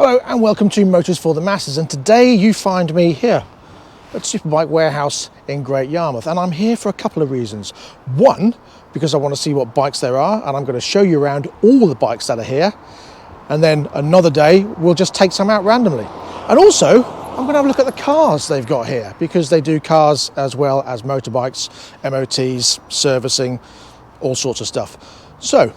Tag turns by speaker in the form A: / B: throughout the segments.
A: Hello and welcome to Motors for the Masses, and today you find me here at Superbike Warehouse in Great Yarmouth, and I'm here for a couple of reasons. One, because I want to see what bikes there are, and I'm going to show you around all the bikes that are here, and then another day we'll just take some out randomly. And also I'm going to have a look at the cars they've got here, because they do cars as well as motorbikes, MOTs, servicing, all sorts of stuff. So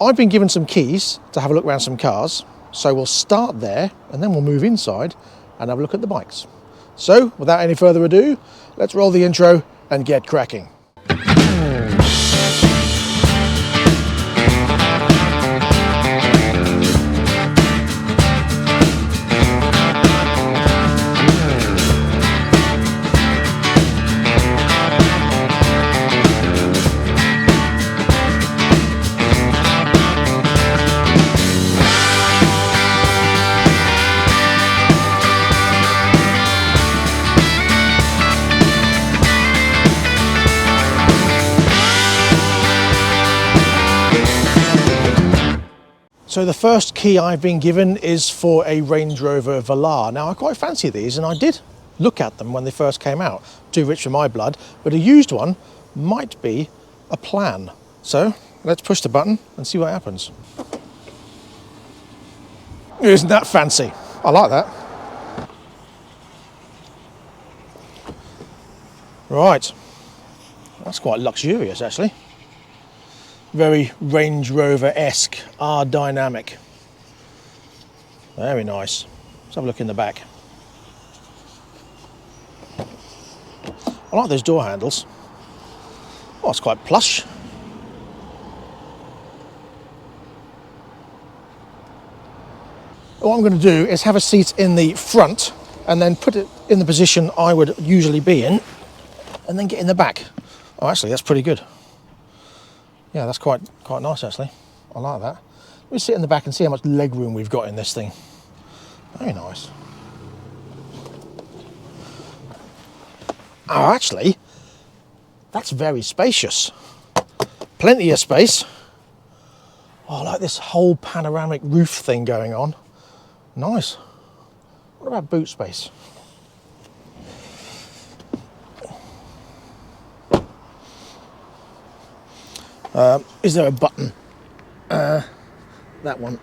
A: I've been given some keys to have a look around some cars. So we'll start there and then we'll move inside and have a look at the bikes. So without any further ado, let's roll the intro and get cracking. So the first key I've been given is for a Range Rover Velar. Now I quite fancy these, and I did look at them when they first came out. Too rich for my blood, but a used one might be a plan. So let's push the button and see what happens. Isn't that fancy? I like that. Right, that's quite luxurious actually. Very Range Rover-esque, R dynamic. Very nice. Let's have a look in the back. I like those door handles. Oh, it's quite plush. What I'm going to do is have a seat in the front and then put it in the position I would usually be in, and then get in the back. Oh, actually, that's pretty good. Yeah, that's quite nice actually. I like that. Let me sit in the back and see how much leg room we've got in this thing. Very nice. Oh, actually, that's very spacious. Plenty of space. Oh, I like this whole panoramic roof thing going on. Nice. What about boot space? Is there a button? That one.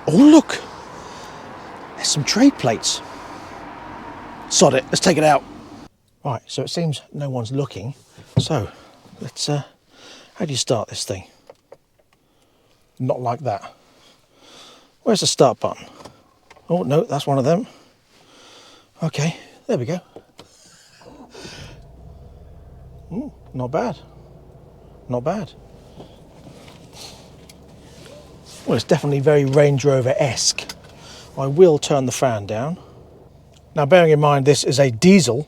A: Oh look, there's some trade plates. Sod it, let's take it out. Right, so it seems no one's looking. So let's, how do you start this thing? Not like that. Where's the start button? Oh no, that's one of them. Okay, there we go. Ooh, not bad. Not bad. Well, it's definitely very Range Rover-esque. I will turn the fan down. Now, bearing in mind this is a diesel,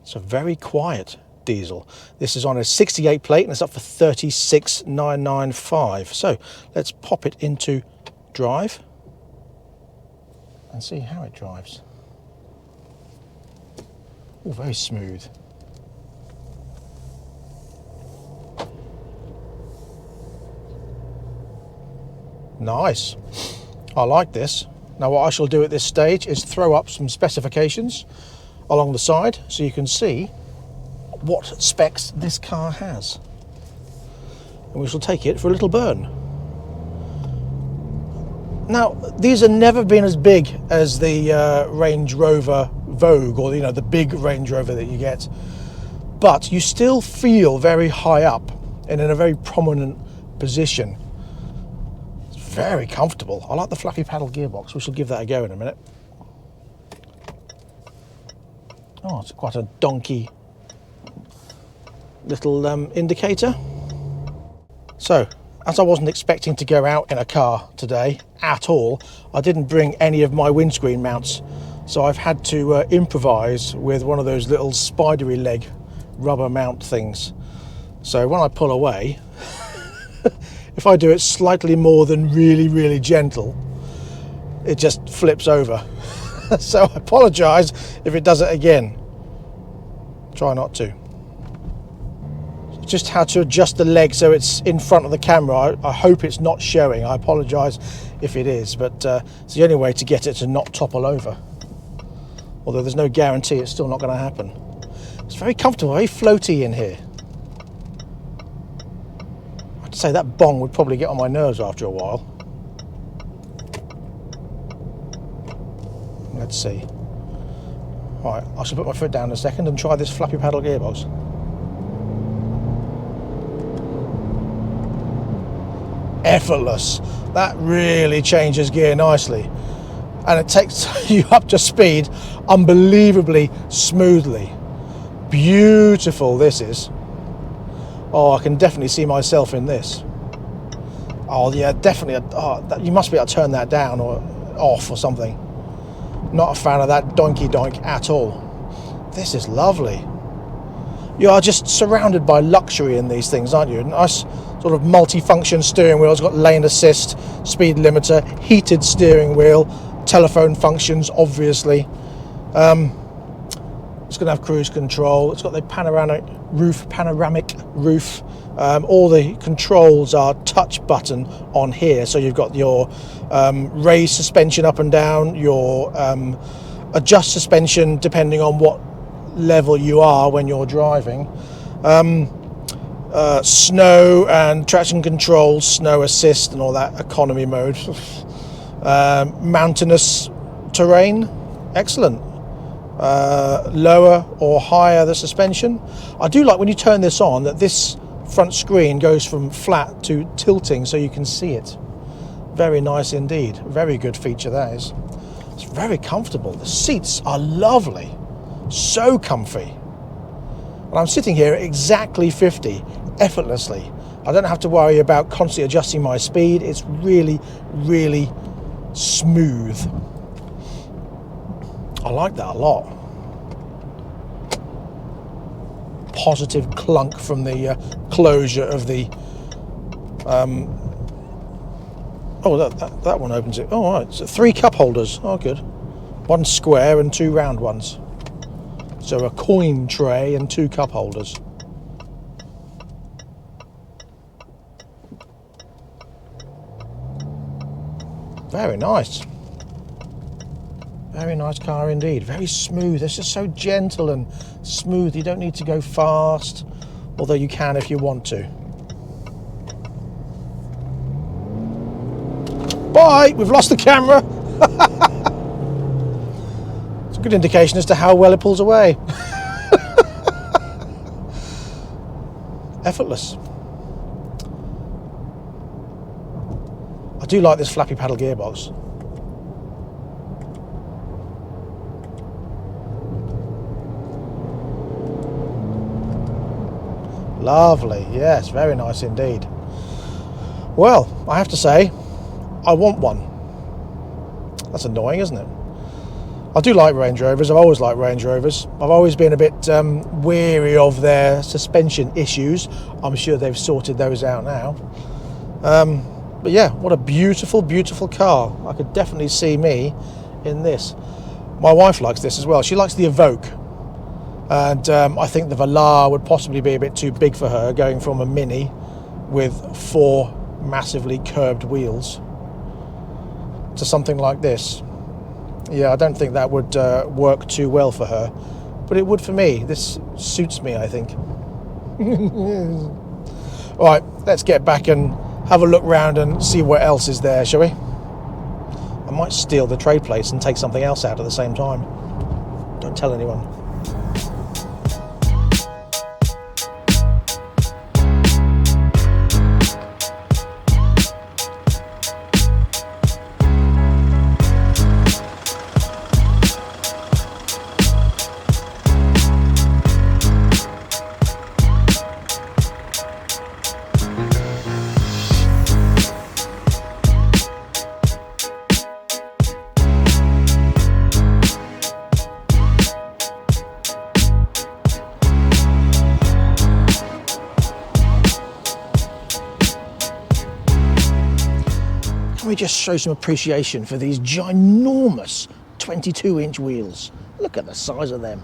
A: it's a very quiet diesel. This is on a 68 plate and it's up for 36,995. So let's pop it into drive and see how it drives. Oh, very smooth. Nice. I like this. Now what I shall do at this stage is throw up some specifications along the side so you can see what specs this car has. And we shall take it for a little burn. Now, these have never been as big as the Range Rover Vogue, or the big Range Rover that you get, but you still feel very high up and in a very prominent position. Very comfortable. I like the fluffy paddle gearbox. We shall give that a go in a minute. Oh, it's quite a donkey little indicator. So, as I wasn't expecting to go out in a car today at all, I didn't bring any of my windscreen mounts. So I've had to improvise with one of those little spidery leg rubber mount things. So when I pull away, if I do it slightly more than really gentle, it just flips over. So I apologise if it does it again. Try not to. So just how to adjust the leg so it's in front of the camera. I hope it's not showing. I apologise if it is, but it's the only way to get it to not topple over. Although there's no guarantee it's still not going to happen. It's very comfortable, very floaty in here. I'd say that bong would probably get on my nerves after a while. Let's see. Right, I shall put my foot down in a second and try this flappy paddle gearbox. Effortless. That really changes gear nicely, and it takes you up to speed unbelievably smoothly. Beautiful this is. Oh, I can definitely see myself in this. Oh yeah, definitely. Oh, you must be able to turn that down or off or something. Not a fan of that donkey doink at all. This is lovely. You are just surrounded by luxury in these things, aren't you? Nice sort of multi-function steering wheel. It's got lane assist, speed limiter, heated steering wheel, telephone functions, obviously. It's going to have cruise control. It's got the panoramic roof. All the controls are touch button on here. So you've got your raise suspension up and down, your adjust suspension depending on what level you are when you're driving. Snow and traction control, snow assist and all that, economy mode. Mountainous terrain, excellent. Lower or higher the suspension. I do like when you turn this on that this front screen goes from flat to tilting so you can see it. Very nice indeed. Very good feature that is. It's very comfortable. The seats are lovely. So comfy. And I'm sitting here at exactly 50 effortlessly. I don't have to worry about constantly adjusting my speed. It's really, really smooth. I like that a lot. Positive clunk from the closure of the oh, that one opens it. Oh, right. So 3 cup holders. Oh, good. 1 square and 2 round ones. So a coin tray and 2 cup holders. Very nice. Very nice car indeed. Very smooth. It's just so gentle and smooth. You don't need to go fast, although you can if you want to. Bye! We've lost the camera. It's a good indication as to how well it pulls away. Effortless. I do like this flappy paddle gearbox. Lovely, yes, very nice indeed. Well, I have to say, I want one. That's annoying, isn't it? I do like Range Rovers. I've always liked Range Rovers. I've always been a bit weary of their suspension issues. I'm sure they've sorted those out now. But yeah, what a beautiful, beautiful car. I could definitely see me in this. My wife likes this as well. She likes the Evoque. And I think the Velar would possibly be a bit too big for her, going from a Mini with 4 massively curved wheels to something like this. Yeah, I don't think that would work too well for her, but it would for me. This suits me, I think. All right, let's get back and have a look round and see what else is there, shall we? I might steal the trade place and take something else out at the same time. Don't tell anyone. Let me just show some appreciation for these ginormous 22-inch wheels. Look at the size of them.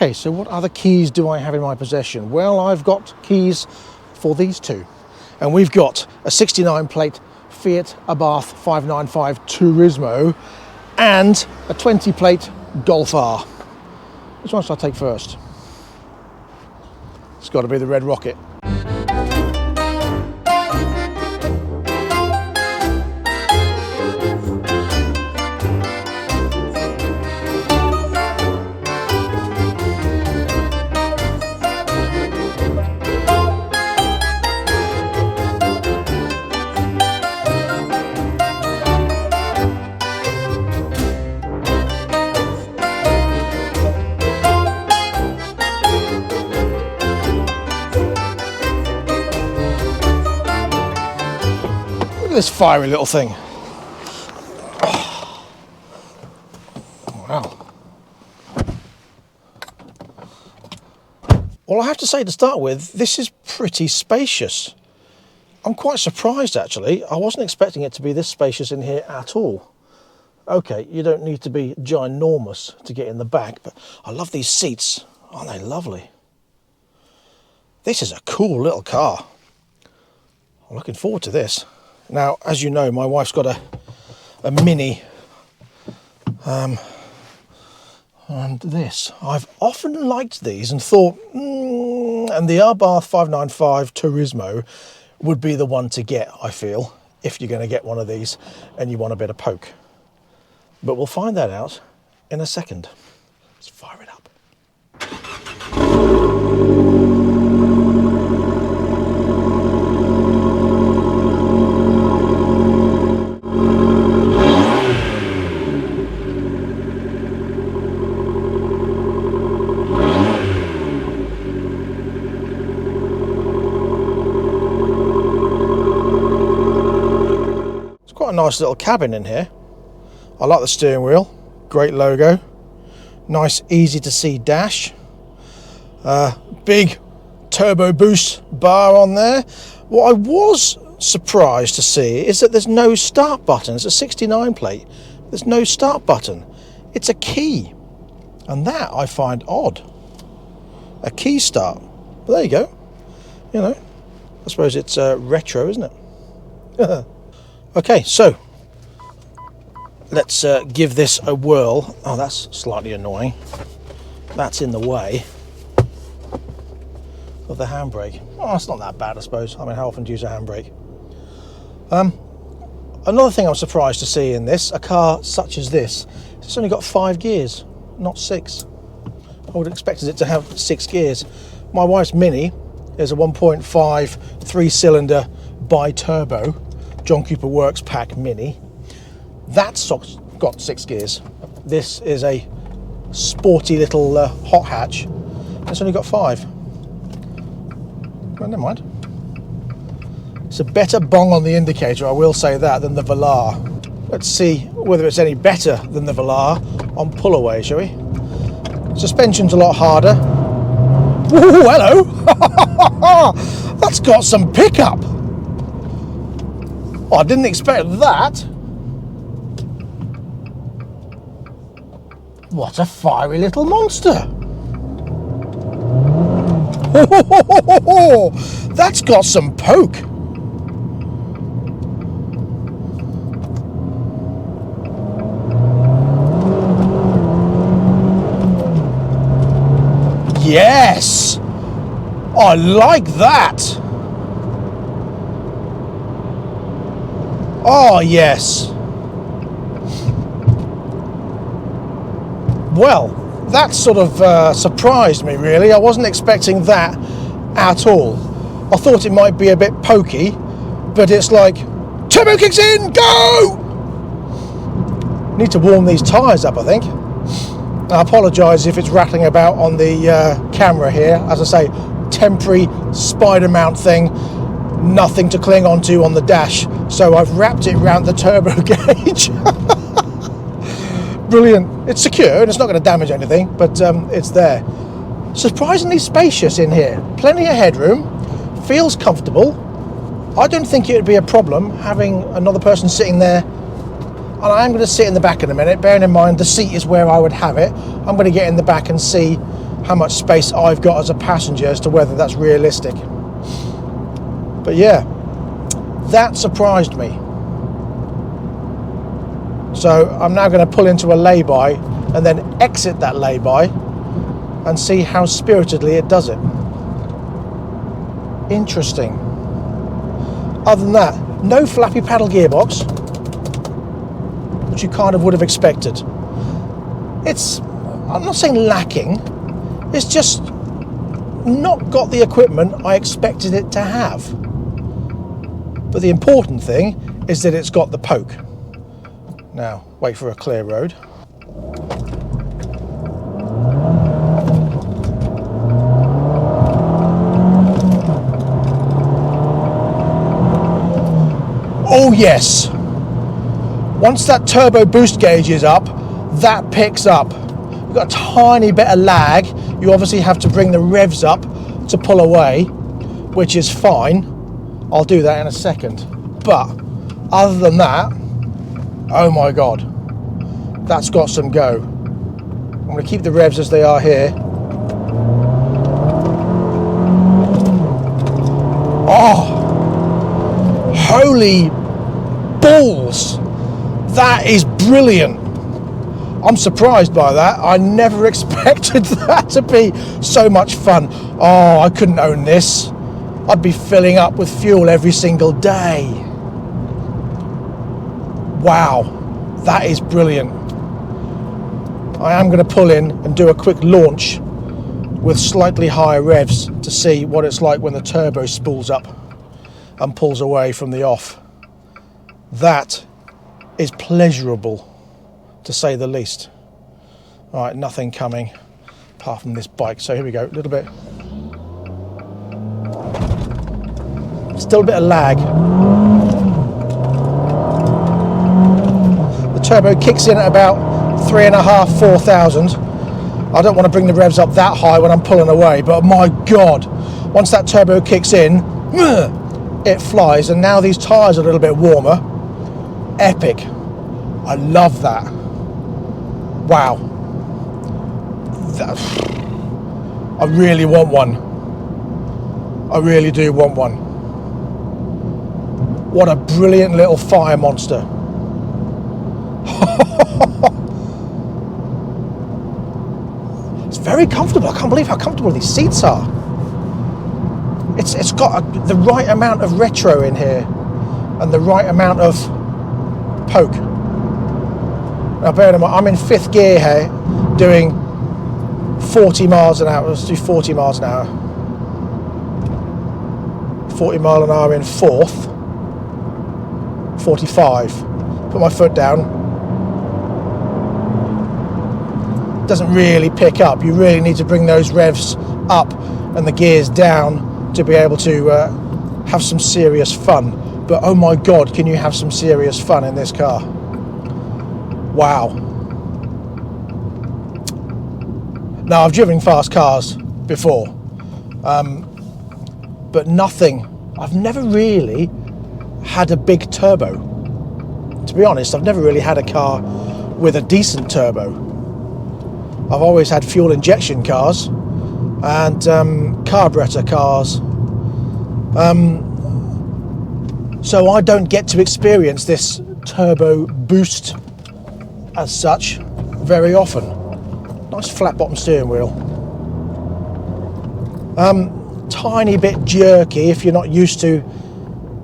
A: Okay, so what other keys do I have in my possession? Well, I've got keys for these two. And we've got a 69 plate Fiat Abarth 595 Turismo and a 20 plate Golf R. Which one should I take first? It's got to be the Red Rocket. This fiery little thing. Oh, wow. Well, I have to say to start with, this is pretty spacious. I'm quite surprised actually. I wasn't expecting it to be this spacious in here at all. Okay, you don't need to be ginormous to get in the back, but I love these seats. Aren't they lovely? This is a cool little car. I'm looking forward to this. Now, as you know, my wife's got a Mini, and this. I've often liked these and thought, and the Abarth 595 Turismo would be the one to get, I feel, if you're going to get one of these and you want a bit of poke. But we'll find that out in a second. Let's fire it up. Quite a nice little cabin in here. I like the steering wheel, great logo, nice easy to see dash, big turbo boost bar on there. What I was surprised to see is that there's no start button. It's a 69 plate, there's no start button. It's a key, and that I find odd. A key start, but there you go. You know, I suppose it's retro, isn't it? Okay, so let's give this a whirl. Oh, that's slightly annoying. That's in the way of the handbrake. Oh, it's not that bad, I suppose. I mean, how often do you use a handbrake? Another thing I'm surprised to see in this, a car such as this, it's only got 5 gears, not 6. I would have expected it to have 6 gears. My wife's Mini is a 1.5 3-cylinder bi-turbo John Cooper Works Pack Mini. That's got 6 gears. This is a sporty little hot hatch. It's only got 5. Well, never mind. It's a better bong on the indicator, I will say that, than the Velar. Let's see whether it's any better than the Velar on pull away, shall we? Suspension's a lot harder. Ooh, hello! That's got some pickup. Oh, I didn't expect that. What a fiery little monster. That's got some poke. Yes, I like that. Oh, yes. Well, that sort of surprised me, really. I wasn't expecting that at all. I thought it might be a bit pokey, but it's like, turbo kicks in, go! Need to warm these tyres up, I think. I apologise if it's rattling about on the camera here. As I say, temporary spider mount thing, nothing to cling onto on the dash, so I've wrapped it around the turbo gauge. Brilliant. It's secure and it's not going to damage anything, but it's there. Surprisingly spacious in here. Plenty of headroom. Feels comfortable. I don't think it would be a problem having another person sitting there. And I am going to sit in the back in a minute, bearing in mind the seat is where I would have it. I'm going to get in the back and see how much space I've got as a passenger as to whether that's realistic. But yeah, that surprised me. So I'm now going to pull into a lay-by and then exit that lay-by and see how spiritedly it does it. Interesting. Other than that, no flappy paddle gearbox, which you kind of would have expected. It's, I'm not saying lacking, it's just not got the equipment I expected it to have. But the important thing is that it's got the poke. Now, wait for a clear road. Oh yes! Once that turbo boost gauge is up, that picks up. You've got a tiny bit of lag. You obviously have to bring the revs up to pull away, which is fine. I'll do that in a second. But other than that, oh my God, that's got some go. I'm going to keep the revs as they are here. Oh, holy balls, that is brilliant. I'm surprised by that. I never expected that to be so much fun. Oh, I couldn't own this. I'd be filling up with fuel every single day. Wow, that is brilliant. I am going to pull in and do a quick launch with slightly higher revs to see what it's like when the turbo spools up and pulls away from the off. That is pleasurable, to say the least. All right, nothing coming apart from this bike. So here we go, a little bit. Still a bit of lag. The turbo kicks in at about 3.5, 4,000. I don't want to bring the revs up that high when I'm pulling away, but my God, once that turbo kicks in, it flies. And now these tyres are a little bit warmer. Epic. I love that. Wow. I really want one. I really do want one. What a brilliant little fire monster. It's very comfortable. I can't believe how comfortable these seats are. It's got the right amount of retro in here and the right amount of poke. Now bear in mind, I'm in 5th gear here doing 40 miles an hour. Let's do 40 miles an hour. 40 mile an hour in 4th. 45. Put my foot down. Doesn't really pick up. You really need to bring those revs up and the gears down to be able to have some serious fun. But oh my God, can you have some serious fun in this car? Wow. Now, I've driven fast cars before, but nothing. I've never really had a big turbo. To be honest, I've never really had a car with a decent turbo. I've always had fuel injection cars and carburetor cars. So I don't get to experience this turbo boost as such very often. Nice flat bottom steering wheel. Tiny bit jerky if you're not used to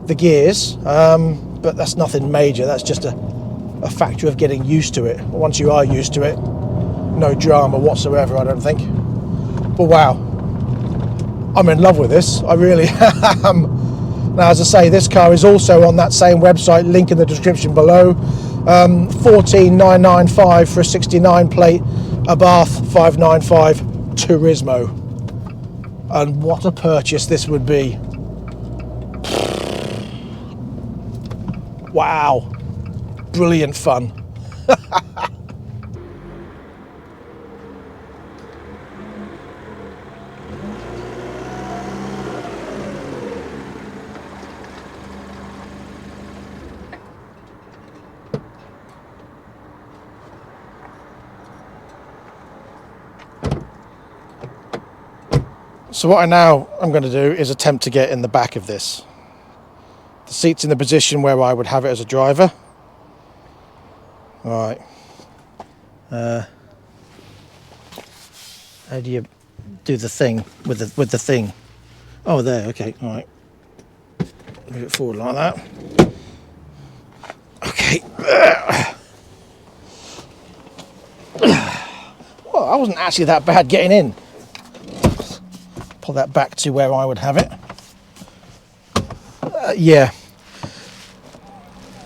A: the gears, but that's nothing major. That's just a factor of getting used to it. Once you are used to it, no drama whatsoever, I don't think. But wow, I'm in love with this. I really am. Now, as I say, this car is also on that same website, link in the description below. 14,995 for a 69 plate Abarth 595 Turismo. And what a purchase this would be. Wow, brilliant fun. So what I'm going to do is attempt to get in the back of this. The seat's in the position where I would have it as a driver. All right. How do you do the thing with the thing? Oh, there. Okay. All right. Move it forward like that. Okay. Well, I wasn't actually that bad getting in. Pull that back to where I would have it. Yeah.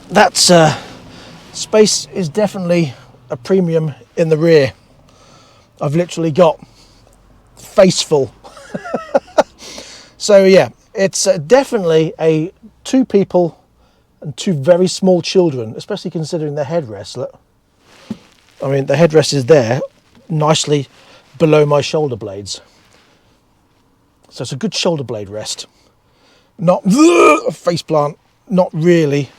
A: That's space is definitely a premium in the rear. I've literally got face full. So yeah, it's definitely a 2 people and 2 very small children, especially considering the headrest. Look, I mean, the headrest is there, nicely below my shoulder blades. So it's a good shoulder blade rest. Not a face plant, not really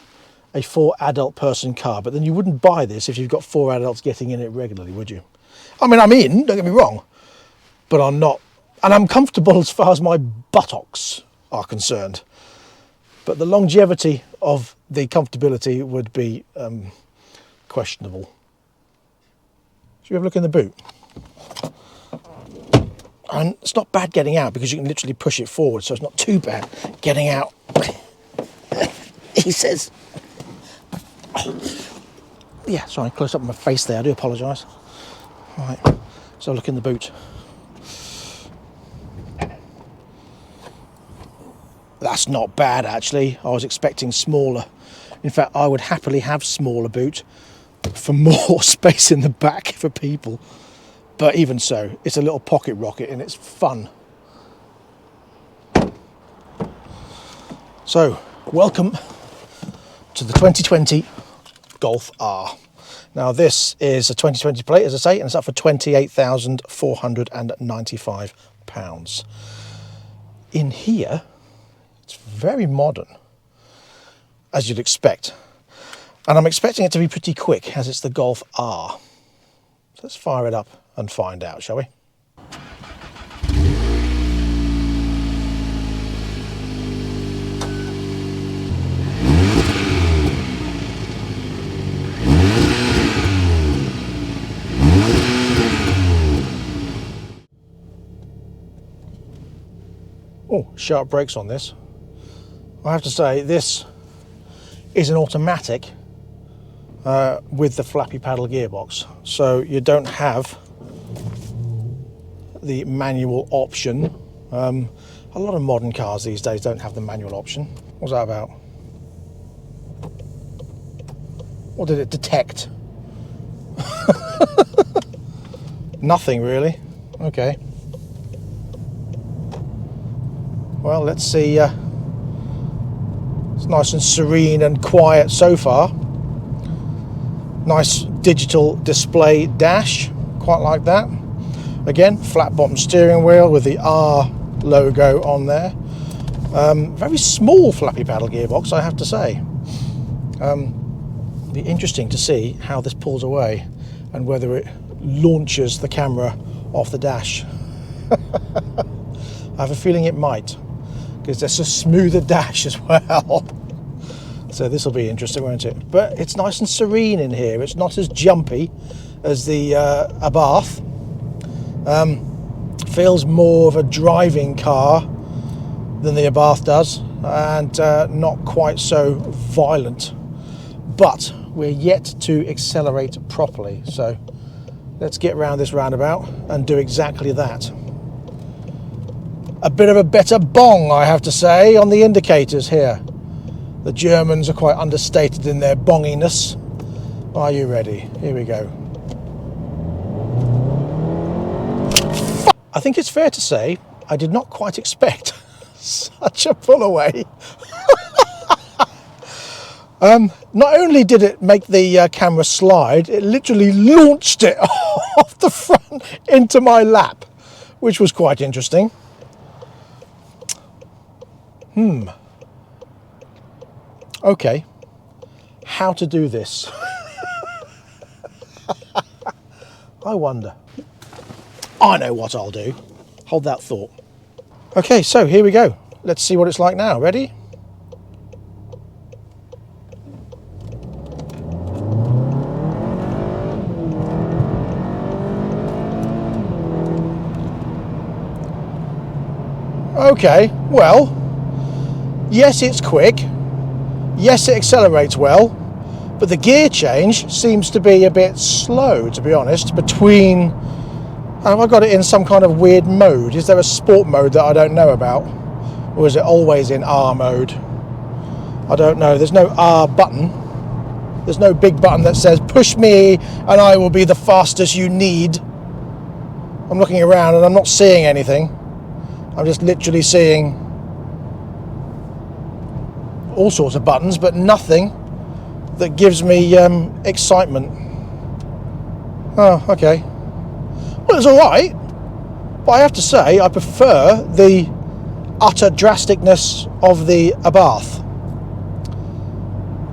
A: a 4 adult person car, but then you wouldn't buy this if you've got 4 adults getting in it regularly, would you? I mean, I'm in, don't get me wrong, but I'm not. And I'm comfortable as far as my buttocks are concerned. But the longevity of the comfortability would be questionable. Should we have a look in the boot? And it's not bad getting out because you can literally push it forward, so it's not too bad getting out. He says. Yeah, sorry, close up my face there, I do apologise. All right, so look in the boot. That's not bad actually. I was expecting smaller. In fact, I would happily have smaller boot for more space in the back for people. But even so, it's a little pocket rocket and it's fun. So, welcome to the 2020 Golf R. Now this is a 2020 plate, as I say, and it's up for £28,495. In here, it's very modern, as you'd expect. And I'm expecting it to be pretty quick, as it's the Golf R. So let's fire it up and find out, shall we? Oh, sharp brakes on this. I have to say, this is an automatic with the flappy paddle gearbox. So you don't have the manual option. A lot of modern cars these days don't have the manual option. What's that about? What did it detect? Nothing really. Okay. Well, let's see. It's nice and serene and quiet so far. Nice digital display dash, quite like that. Again, flat bottom steering wheel with the R logo on there. Very small flappy paddle gearbox, I have to say. Be interesting to see how this pulls away and whether it launches the camera off the dash. I have a feeling it might, because there's a smoother dash as well. So this will be interesting, won't it? But it's nice and serene in here. It's not as jumpy as the Abarth. Feels more of a driving car than the Abarth does, and not quite so violent. But we're yet to accelerate properly. So let's get around this roundabout and do exactly that. A bit of a better bong, I have to say, on the indicators here. The Germans are quite understated in their bonginess. Are you ready? Here we go. I think it's fair to say I did not quite expect such a pull away. Not only did it make the camera slide, it literally launched it off the front into my lap, which was quite interesting. Okay, how to do this? I wonder. I know what I'll do. Hold that thought. Okay, so here we go. Let's see what it's like now. Ready? Okay, well, yes, it's quick. Yes, it accelerates well, but the gear change seems to be a bit slow, to be honest, between... Have I got it in some kind of weird mode? Is there a sport mode that I don't know about? Or is it always in R mode? I don't know. There's no R button. There's no big button that says, push me and I will be the fastest you need. I'm looking around and I'm not seeing anything. I'm just literally seeing all sorts of buttons, but nothing that gives me excitement. Oh, okay. Well, it's all right, but I have to say I prefer the utter drasticness of the Abarth.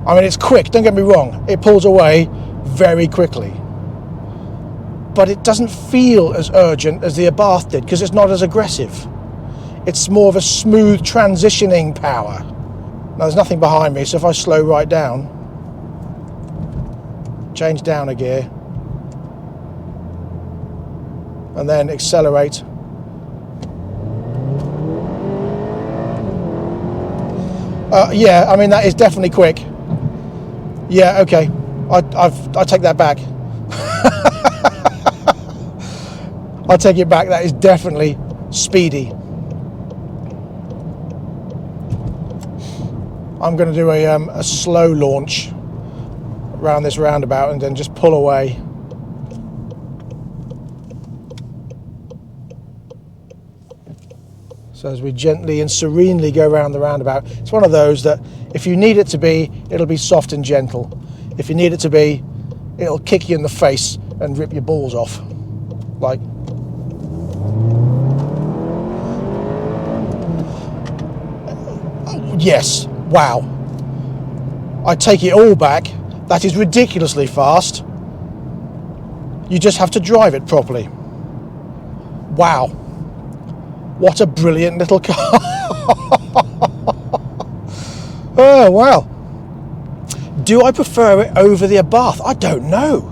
A: I mean, it's quick, don't get me wrong. It pulls away very quickly. But it doesn't feel as urgent as the Abarth did because it's not as aggressive. It's more of a smooth transitioning power. Now, there's nothing behind me, so if I slow right down, change down a gear, and then accelerate. Yeah, I mean, that is definitely quick. Yeah, okay. I take that back. I take it back. That is definitely speedy. I'm going to do a slow launch around this roundabout and then just pull away. So as we gently and serenely go around the roundabout, it's one of those that if you need it to be, it'll be soft and gentle. If you need it to be, it'll kick you in the face and rip your balls off. Like, yes, wow. I take it all back. That is ridiculously fast. You just have to drive it properly. Wow. What a brilliant little car. Oh, wow. Do I prefer it over the Abarth? I don't know.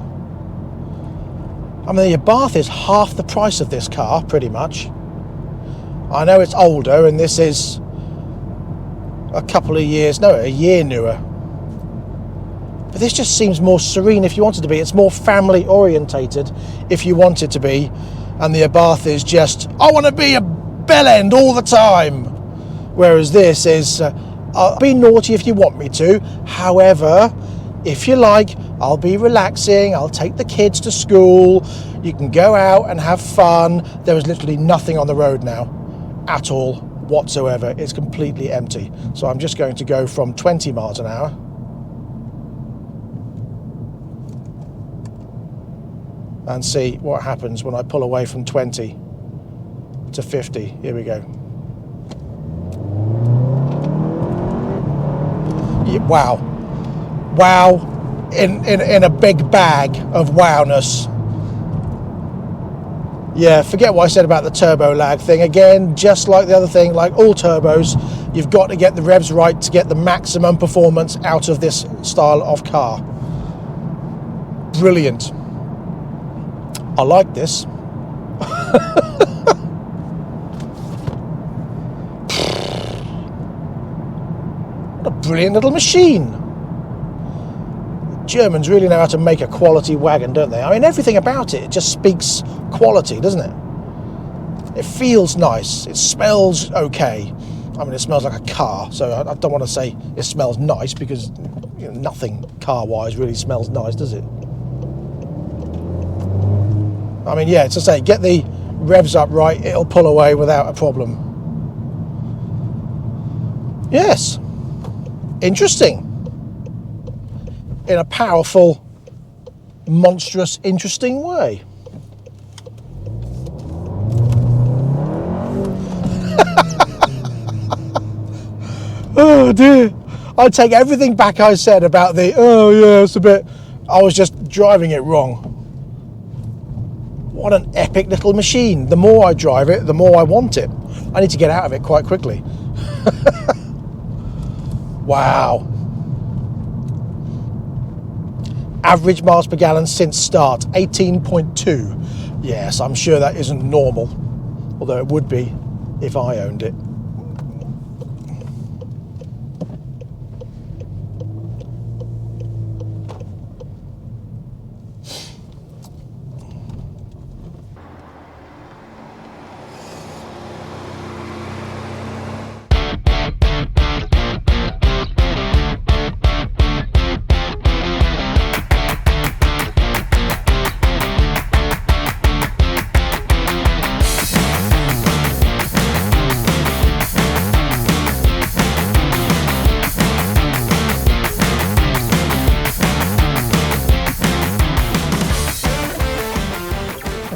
A: I mean, the Abarth is half the price of this car, pretty much. I know it's older, and this is a couple of years, no, a year newer. But this just seems more serene if you want it to be. It's more family orientated if you want it to be. And the Abarth is just, I want to be a bell end all the time. Whereas this is, I'll be naughty if you want me to. However, if you like, I'll be relaxing. I'll take the kids to school. You can go out and have fun. There is literally nothing on the road now at all whatsoever. It's completely empty. So I'm just going to go from 20 miles an hour. And see what happens when I pull away from 20 to 50. Here we go. Yeah, wow. Wow in a big bag of wowness. Yeah, forget what I said about the turbo lag thing. Again, just like the other thing, like all turbos, you've got to get the revs right to get the maximum performance out of this style of car. Brilliant. I like this. What a brilliant little machine. Germans really know how to make a quality wagon, don't they? I mean, everything about it just speaks quality, doesn't it? It feels nice. It smells okay. I mean, it smells like a car, so I don't want to say it smells nice because nothing car-wise really smells nice, does it? I mean, yeah, to say, get the revs up right, it'll pull away without a problem. Yes. Interesting. In a powerful, monstrous, interesting way. Oh dear. I take everything back I said about the, oh yeah, it's a bit, I was just driving it wrong. What an epic little machine. The more I drive it, the more I want it. I need to get out of it quite quickly. Wow. Average miles per gallon since start, 18.2. Yes, I'm sure that isn't normal, although it would be if I owned it.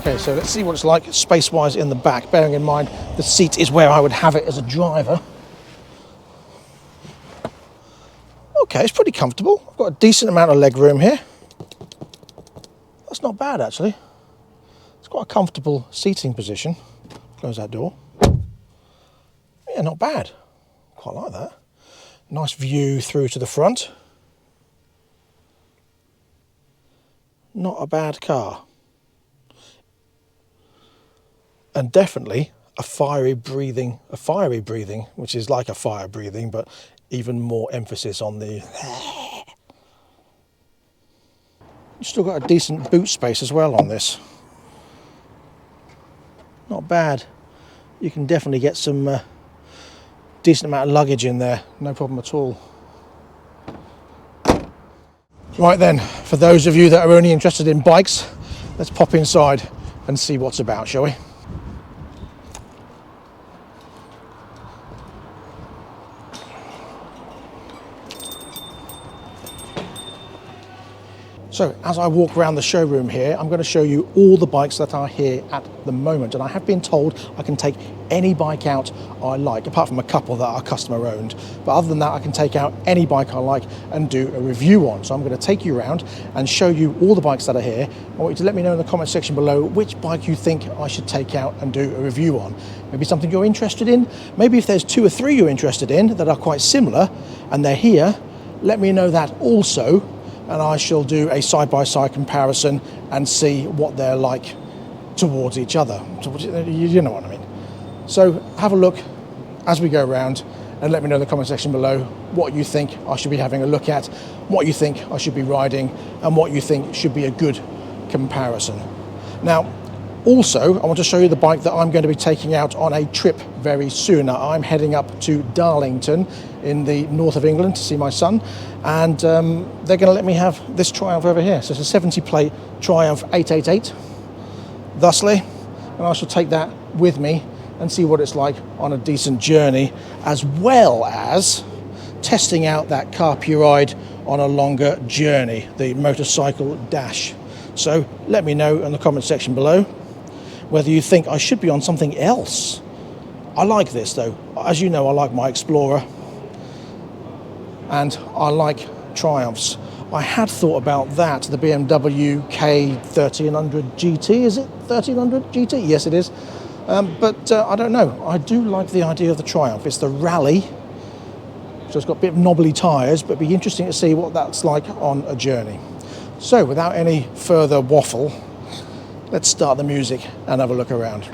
A: Okay, so let's see what it's like space-wise in the back, bearing in mind the seat is where I would have it as a driver. Okay, it's pretty comfortable. I've got a decent amount of leg room here. That's not bad, actually. It's quite a comfortable seating position. Close that door. Yeah, not bad. Quite like that. Nice view through to the front. Not a bad car. And definitely a fiery breathing, which is like a fire breathing, but even more emphasis on the... You've still got a decent boot space as well on this. Not bad. You can definitely get some decent amount of luggage in there, no problem at all. Right then, for those of you that are only interested in bikes, let's pop inside and see what's about, shall we? So as I walk around the showroom here, I'm going to show you all the bikes that are here at the moment. And I have been told I can take any bike out I like, apart from a couple that are customer owned. But other than that, I can take out any bike I like and do a review on. So I'm going to take you around and show you all the bikes that are here. I want you to let me know in the comment section below which bike you think I should take out and do a review on. Maybe something you're interested in. Maybe if there's 2 or 3 you're interested in that are quite similar and they're here, let me know that also. And I shall do a side-by-side comparison and see what they're like towards each other. You know what I mean. So have a look as we go around and let me know in the comment section below what you think I should be having a look at, what you think I should be riding, and what you think should be a good comparison. Now, also, I want to show you the bike that I'm going to be taking out on a trip very soon. Now, I'm heading up to Darlington in the north of England to see my son, and they're going to let me have this Triumph over here. So it's a 70 plate Triumph 888, thusly, and I shall take that with me and see what it's like on a decent journey, as well as testing out that CARR Puride on a longer journey, the motorcycle dash. So let me know in the comment section below whether you think I should be on something else. I like this though. As you know, I like my Explorer and I like Triumphs. I had thought about that, the BMW K1300 GT. Is it 1300 GT? Yes, it is. But I don't know. I do like the idea of the Triumph. It's the Rally, so it's got a bit of knobbly tyres, but it'd be interesting to see what that's like on a journey. So without any further waffle, let's start the music and have a look around.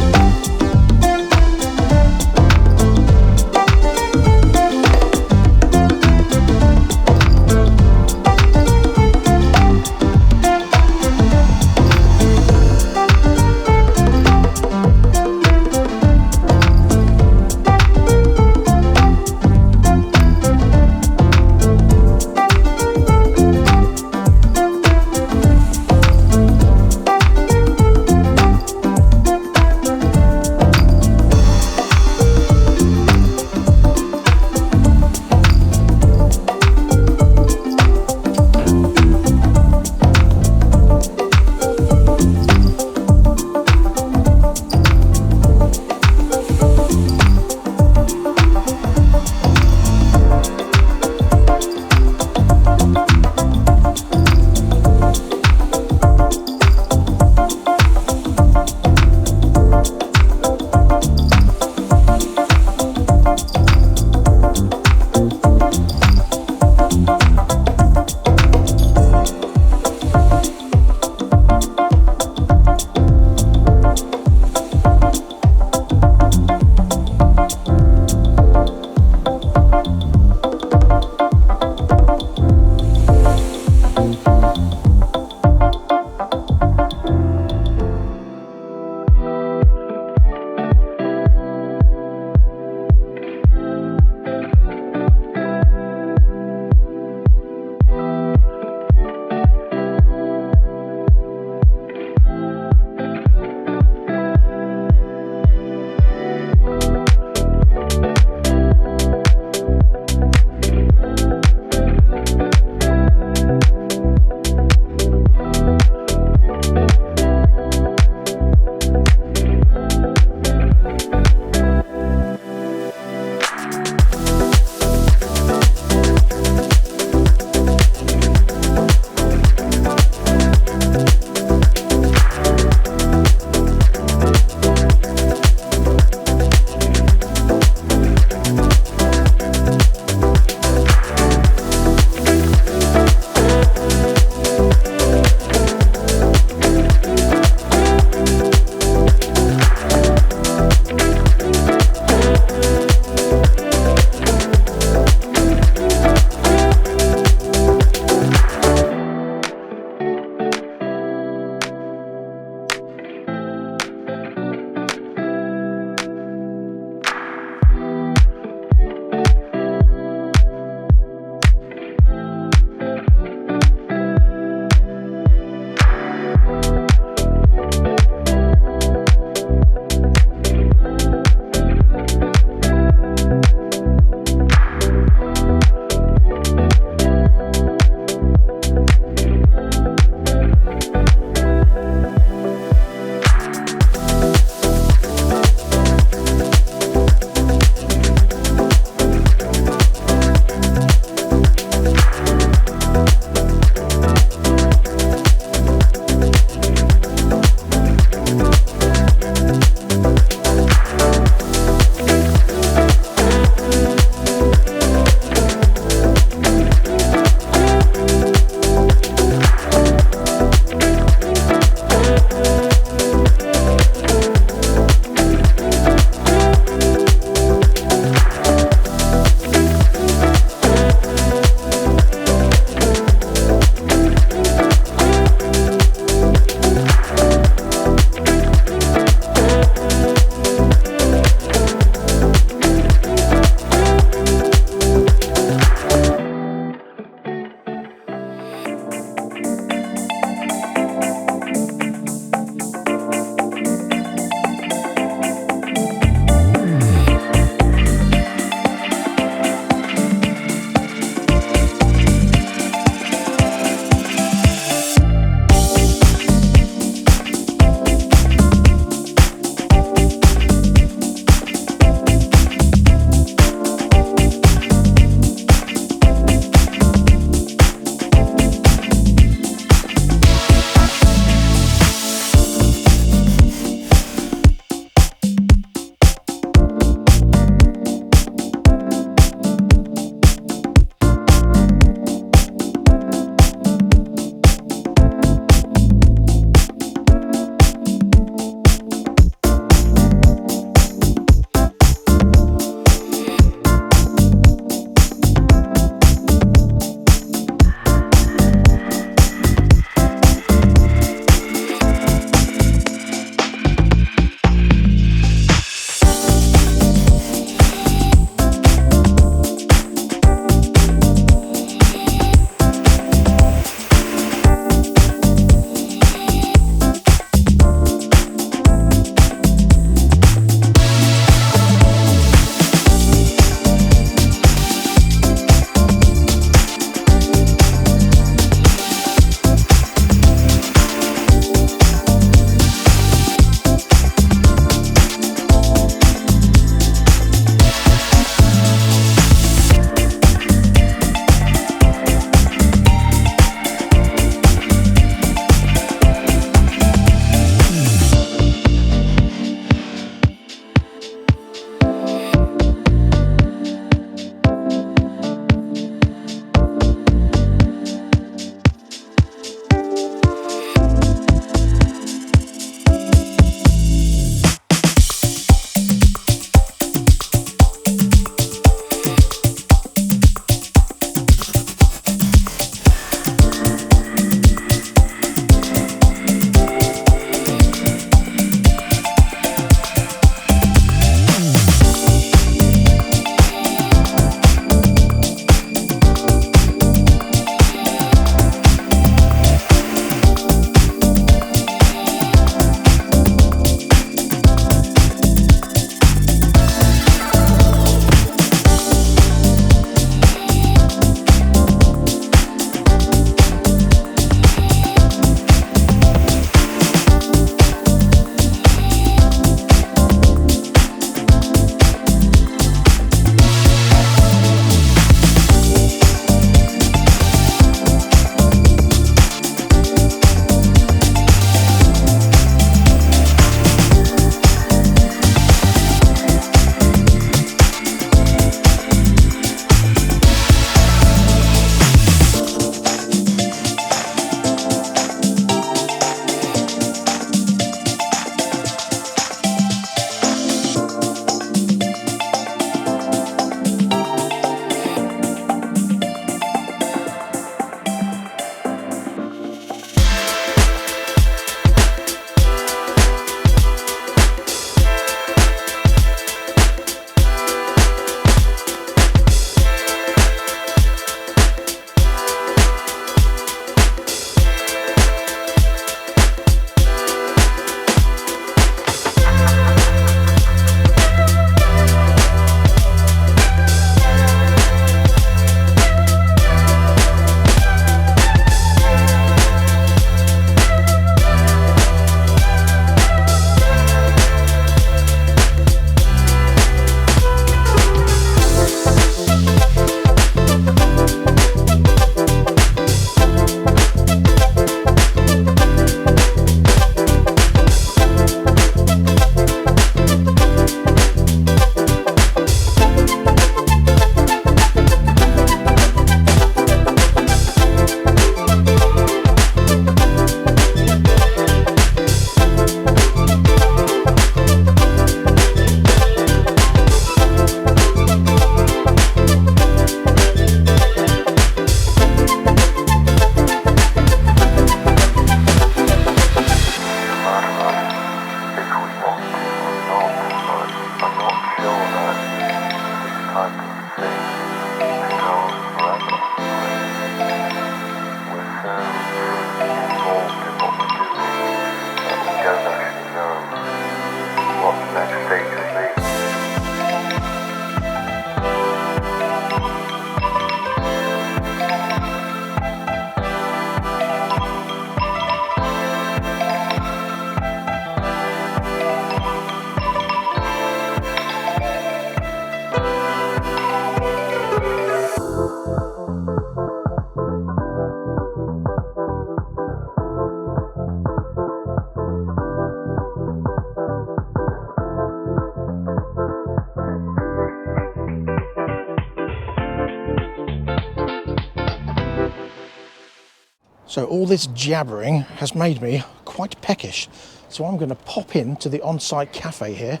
A: So all this jabbering has made me quite peckish. So I'm going to pop into the on-site cafe here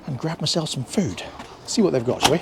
A: and grab myself some food. See what they've got, shall we?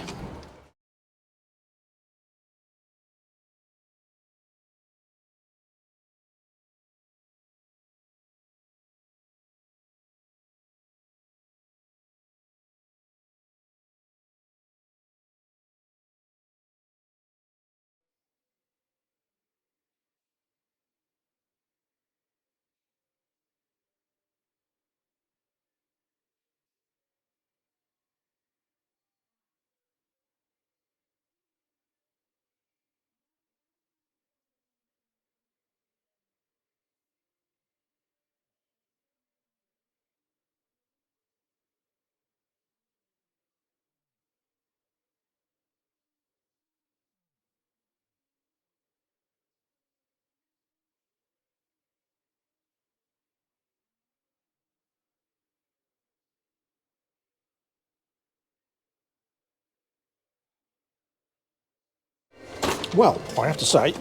A: Well, I have to say,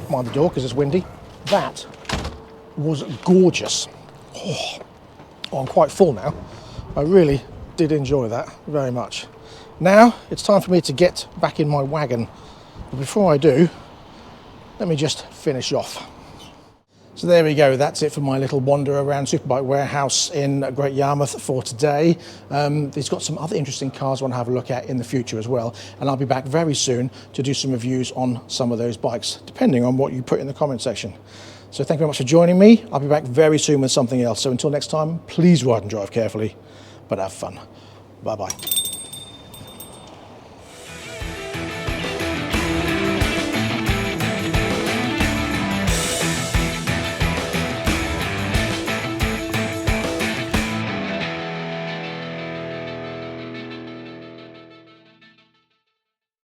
A: mind the door because it's windy, that was gorgeous. Oh, I'm quite full now. I really did enjoy that very much. Now it's time for me to get back in my wagon. But before I do, let me just finish off. So there we go, that's it for my little wander around Superbike Warehouse in Great Yarmouth for today. It's got some other interesting cars I want to have a look at in the future as well, and I'll be back very soon to do some reviews on some of those bikes, depending on what you put in the comment section. So thank you very much for joining me. I'll be back very soon with something else. So until next time, please ride and drive carefully, but have fun. Bye-bye.